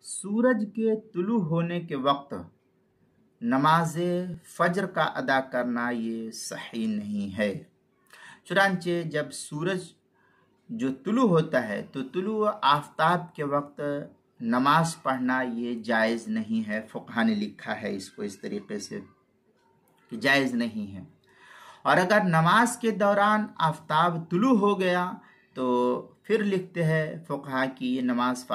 सूरज के तुलू होने के वक्त नमाज फज्र का अदा करना ये सही नहीं है। चुनांचे जब सूरज जो तुलू होता है तो तुलू आफताब के वक्त नमाज पढ़ना ये जायज़ नहीं है। फुक़हा ने लिखा है इसको इस तरीके से कि जायज़ नहीं है। और अगर नमाज के दौरान आफताब तुलू हो गया तो फिर लिखते हैं फुक़हा की ये नमाज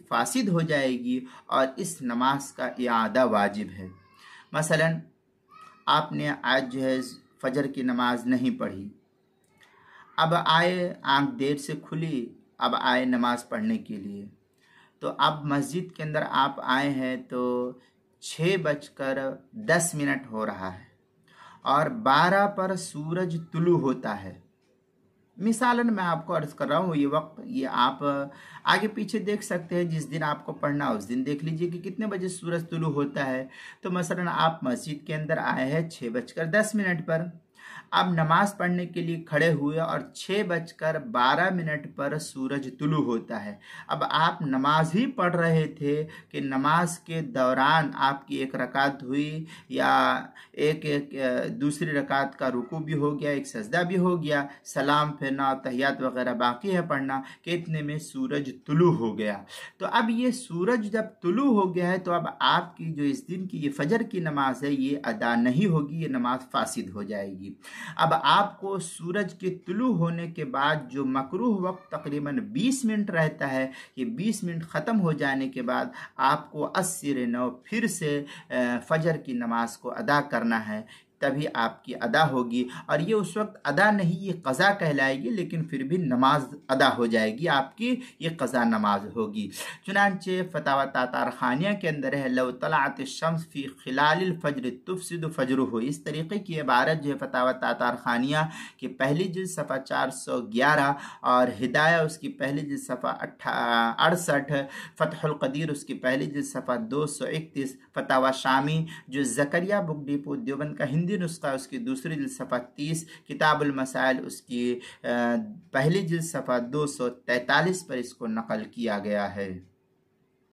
फासिद हो जाएगी और इस नमाज का इआदा वाजिब है। मसलन आपने आज जो है फजर की नमाज नहीं पढ़ी, अब आए, आंख देर से खुली, अब आए नमाज पढ़ने के लिए, तो अब मस्जिद के अंदर आप आए हैं तो 6:10 हो रहा है और 12 पर सूरज तुलू होता है। मिसालन मैं आपको अर्ज कर रहा हूँ, ये वक्त ये आप आगे पीछे देख सकते हैं, जिस दिन आपको पढ़ना उस दिन देख लीजिए कि कितने बजे सूरज तुलू होता है। तो मसलन आप मस्जिद के अंदर आए हैं 6:10 पर, अब नमाज पढ़ने के लिए खड़े हुए और 6:12 पर सूरज तुलू होता है। अब आप नमाज ही पढ़ रहे थे कि नमाज के दौरान आपकी एक रकात हुई या एक दूसरी रकात का रुकू भी हो गया, एक सजदा भी हो गया, सलाम फेरना तहियात वगैरह बाकी है पढ़ना, कि इतने में सूरज तुलू हो गया। तो अब ये सूरज जब तुलू हो गया है तो अब आपकी जो इस दिन की ये फजर की नमाज है ये अदा नहीं होगी, ये नमाज फासिद हो जाएगी। अब आपको सूरज के तुलू होने के बाद जो मकरूह वक्त तकरीबन 20 मिनट रहता है, ये 20 मिनट ख़त्म हो जाने के बाद आपको अस्सिर नौ फिर से फजर की नमाज को अदा करना है, तभी आपकी अदा होगी। और ये उस वक्त अदा नहीं, ये क़ज़ा कहलाएगी, लेकिन फिर भी नमाज अदा हो जाएगी आपकी, ये क़ज़ा नमाज होगी। चुनांचे फतावा तातारखानिया के अंदर है लव तलाअत शम्स फी खिलालिल फज्र तुफसिदु फज्रुहु, इस तरीके की इबारत जो है फतावा तातारखानिया की पहली जिल्द सफ़ा 411 और हिदाया उसकी पहली जिल्द सफ़ा 68, फ़तहुल क़दीर उसकी पहली जिल्द सफ़ा 231, फतावा शामी जो ज़करिया बुक डिपो देवबंद का हिंदी नुस्खा उसकी दूसरी जिल्द सफ़ा 30, किताबुल मसाइल उसकी पहली जिल्द सफ़ा 243 पर इसको नकल किया गया है।